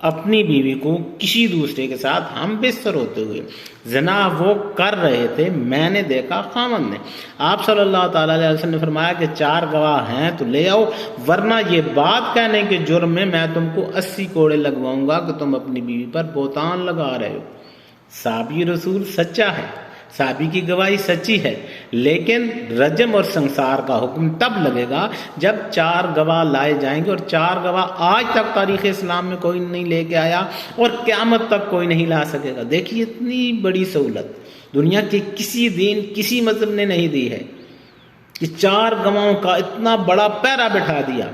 اپنی بیوی کو کسی دوسرے کے ساتھ ہم بستر ہوتے ہوئے زنا وہ کر رہے تھے، میں نے دیکھا خاوند نے۔ آپ صلی اللہ تعالیٰ علیہ وسلم نے فرمایا کہ 4 گواہ ہیں تو لے آؤ، ورنہ یہ بات کہنے کے جرم میں تم کو 80 کوڑے لگواؤں گا کہ تم اپنی بیوی پر بہتان لگا رہے ہو۔ صحابی رسول سچا ہے، صحابی کی گواہی سچی ہے، لیکن رجم اور سنسار کا حکم تب لگے گا جب 4 گواہ لائے جائیں گے، اور 4 گواہ آج تک تاریخ اسلام میں کوئی نہیں لے کے آیا اور قیامت تک کوئی نہیں لا سکے گا۔ دیکھیے اتنی بڑی سہولت دنیا کے کسی دین کسی مذہب نے نہیں دی ہے کہ 4 گواہوں کا اتنا بڑا پیرا بٹھا دیا۔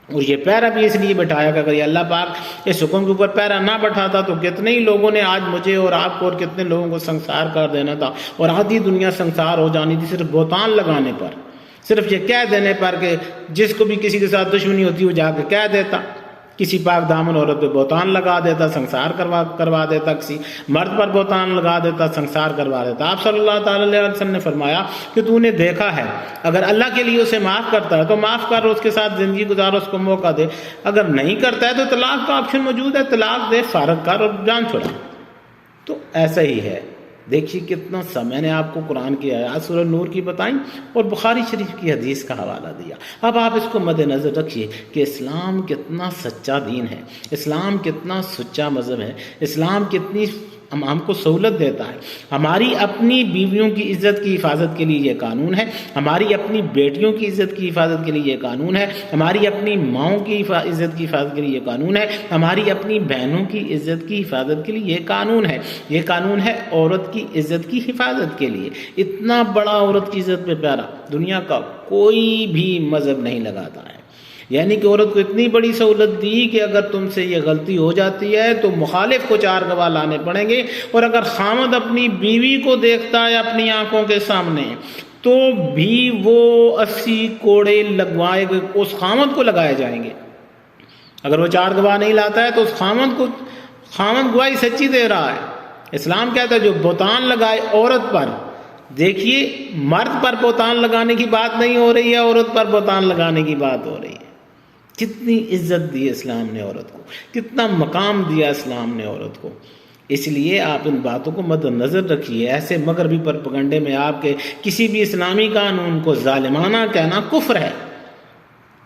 اور یہ پیرا بھی اس لیے بٹھایا کہ اگر یہ اللہ پاک اس حکم کے اوپر پیرا نہ بٹھاتا تو کتنے ہی لوگوں نے آج مجھے اور آپ کو اور کتنے لوگوں کو سنسار کر دینا تھا، اور آدھی دنیا سنسار ہو جانی تھی صرف بہتان لگانے پر، صرف یہ کہہ دینے پر کہ جس کو بھی کسی کے ساتھ دشمنی ہوتی وہ جا کے کہہ دیتا، کسی پاک دامن عورت پہ بہتان لگا دیتا، سنسار کروا دیتا، کسی مرد پر بہتان لگا دیتا، سنسار کروا دیتا۔ آپ صلی اللہ تعالی علیہ وسلم نے فرمایا کہ تو نے دیکھا ہے، اگر اللہ کے لیے اسے معاف کرتا ہے تو معاف کر، اس کے ساتھ زندگی گزار، اس کو موقع دے، اگر نہیں کرتا ہے تو طلاق کا آپشن موجود ہے، طلاق دے، فارغ کر اور جان چھڑا۔ تو ایسا ہی ہے۔ دیکھیے کتنا سا میں نے آپ کو قرآن کی آیات سورہ نور کی بتائیں اور بخاری شریف کی حدیث کا حوالہ دیا۔ اب آپ اس کو مد نظر رکھیے کہ اسلام کتنا سچا دین ہے، اسلام کتنا سچا مذہب ہے، اسلام کتنی ہم کو سہولت دیتا ہے۔ ہماری اپنی بیویوں کی عزت کی حفاظت کے لیے یہ قانون ہے، ہماری اپنی بیٹیوں کی عزت کی حفاظت کے لیے یہ قانون ہے، ہماری اپنی ماؤں کی عزت کی حفاظت کے لیے یہ قانون ہے، ہماری اپنی بہنوں کی عزت کی حفاظت کے لیے یہ قانون ہے۔ یہ قانون ہے عورت کی عزت کی حفاظت کے لیے۔ اتنا بڑا عورت کی عزت پہ پیارا دنیا کا کوئی بھی مذہب نہیں لگاتا ہے۔ یعنی کہ عورت کو اتنی بڑی سہولت دی کہ اگر تم سے یہ غلطی ہو جاتی ہے تو مخالف کو 4 گواہ لانے پڑیں گے، اور اگر خامد اپنی بیوی کو دیکھتا ہے اپنی آنکھوں کے سامنے تو بھی وہ 80 کوڑے لگوائے گے، اس خامد کو لگائے جائیں گے۔ اگر وہ 4 گواہ نہیں لاتا ہے تو اس خامد گواہی سچی دے رہا ہے۔ اسلام کہتا ہے جو بہتان لگائے عورت پر، دیکھیے مرد پر بہتان لگانے کی بات نہیں ہو رہی ہے، عورت پر بہتان لگانے کی بات ہو رہی ہے۔ کتنی عزت دی اسلام نے عورت کو، کتنا مقام دیا اسلام نے عورت کو۔ اس لیے آپ ان باتوں کو مد نظر رکھیے۔ ایسے مغربی پروپیگنڈے میں آپ کے کسی بھی اسلامی قانون کو ظالمانہ کہنا کفر ہے۔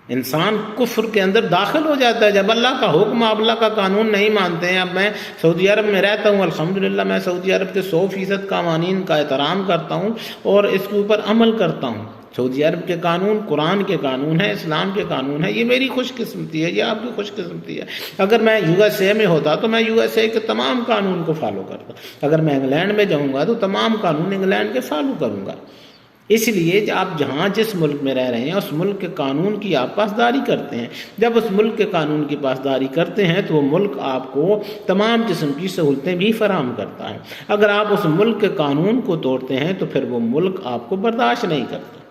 انسان کفر کے اندر داخل ہو جاتا ہے جب اللہ کا حکم، آپ اللہ کا قانون نہیں مانتے ہیں۔ اب میں سعودی عرب میں رہتا ہوں، الحمدللہ میں سعودی عرب کے 100% قوانین کا احترام کرتا ہوں اور اس کے اوپر عمل کرتا ہوں۔ سعودی عرب کے قانون قرآن کے قانون ہیں، اسلام کے قانون ہیں۔ یہ میری خوش قسمتی ہے، یہ آپ کی خوش قسمتی ہے۔ اگر میں USA میں ہوتا تو میں USA کے تمام قانون کو فالو کرتا، اگر میں انگلینڈ میں جاؤں گا تو تمام قانون انگلینڈ کے فالو کروں گا۔ اس لیے آپ جہاں جس ملک میں رہ رہے ہیں اس ملک کے قانون کی آپ پاسداری کرتے ہیں۔ جب اس ملک کے قانون کی پاسداری کرتے ہیں تو وہ ملک آپ کو تمام قسم کی سہولتیں بھی فراہم کرتا ہے۔ اگر آپ اس ملک کے قانون کو توڑتے ہیں تو پھر وہ ملک آپ کو برداشت نہیں کرتا۔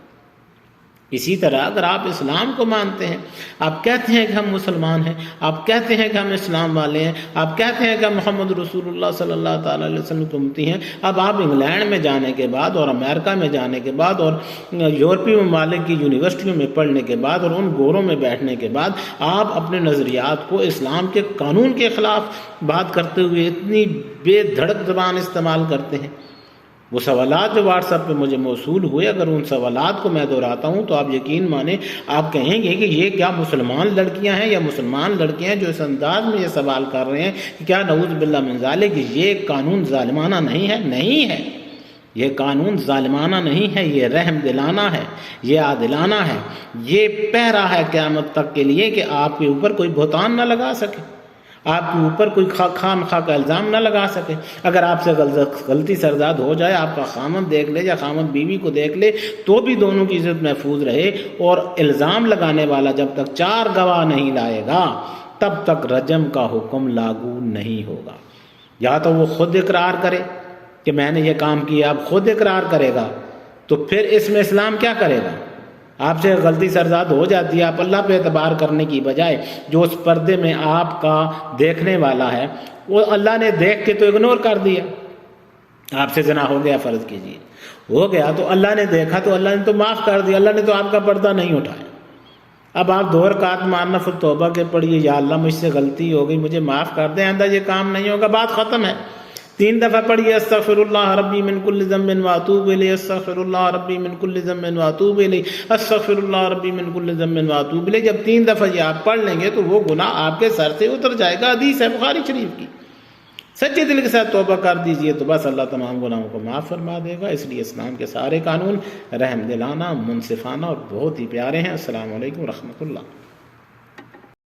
اسی طرح اگر آپ اسلام کو مانتے ہیں، آپ کہتے ہیں کہ ہم مسلمان ہیں، آپ کہتے ہیں کہ ہم اسلام والے ہیں، آپ کہتے ہیں کہ ہم محمد رسول اللہ صلی اللہ تعالیٰ علیہ وسلم کی امتی ہیں، اب آپ انگلینڈ میں جانے کے بعد اور امریکہ میں جانے کے بعد اور یورپی ممالک کی یونیورسٹیوں میں پڑھنے کے بعد اور ان گوروں میں بیٹھنے کے بعد آپ اپنے نظریات کو اسلام کے قانون کے خلاف بات کرتے ہوئے اتنی بے دھڑک زبان استعمال کرتے ہیں۔ وہ سوالات جو واٹس ایپ پہ مجھے موصول ہوئے، اگر ان سوالات کو میں دہراتا ہوں تو آپ یقین مانیں، آپ کہیں گے کہ یہ کیا مسلمان لڑکیاں ہیں یا مسلمان لڑکے ہیں جو اس انداز میں یہ سوال کر رہے ہیں کہ کیا نعوذ باللہ من ذالک کہ یہ قانون ظالمانہ نہیں ہے؟ نہیں ہے، یہ قانون ظالمانہ نہیں ہے، یہ رحم دلانہ ہے، یہ عادلانہ ہے، یہ پہرا ہے قیامت تک کے لیے کہ آپ کے اوپر کوئی بہتان نہ لگا سکے، آپ کے اوپر کوئی خام خواہ کا الزام نہ لگا سکے۔ اگر آپ سے غلطی سرزاد ہو جائے، آپ کا خامند دیکھ لے یا خامند بیوی کو دیکھ لے تو بھی دونوں کی عزت محفوظ رہے، اور الزام لگانے والا جب تک 4 گواہ نہیں لائے گا تب تک رجم کا حکم لاگو نہیں ہوگا۔ یا تو وہ خود اقرار کرے کہ میں نے یہ کام کیا، اب خود اقرار کرے گا تو پھر اس میں اسلام کیا کرے گا؟ آپ سے غلطی سرزاد ہو جاتی ہے، آپ اللہ پہ اعتبار کرنے کی بجائے جو اس پردے میں آپ کا دیکھنے والا ہے وہ اللہ نے دیکھ کے تو اگنور کر دیا۔ آپ سے زنا ہو گیا، فرض کیجیے ہو گیا، تو اللہ نے دیکھا تو اللہ نے تو معاف کر دیا، اللہ نے تو آپ کا پردہ نہیں اٹھایا۔ اب آپ 2 رکعت مارنا پھر توبہ کے پڑھیے، یا اللہ مجھ سے غلطی ہو گئی، مجھے معاف کر دیں، آئندہ یہ کام نہیں ہوگا، بات ختم ہے۔ 3 دفعہ پڑھیے استغفر اللہ ربی من کل ذنب واتوب الیہ، استغفر اللہ ربی من کل ذنب واتوب الیہ، استغفر اللہ ربی من کل ذنب واتوب الیہ۔ جب 3 دفعہ یہ آپ پڑھ لیں گے تو وہ گناہ آپ کے سر سے اتر جائے گا، حدیث ہے بخاری شریف کی۔ سچے دل کے ساتھ توبہ کر دیجئے تو بس اللہ تمام گناہوں کو معاف فرما دے گا۔ اس لیے اسلام کے سارے قانون رحم دلانہ، منصفانہ اور بہت ہی پیارے ہیں۔ السلام علیکم ورحمۃ اللہ۔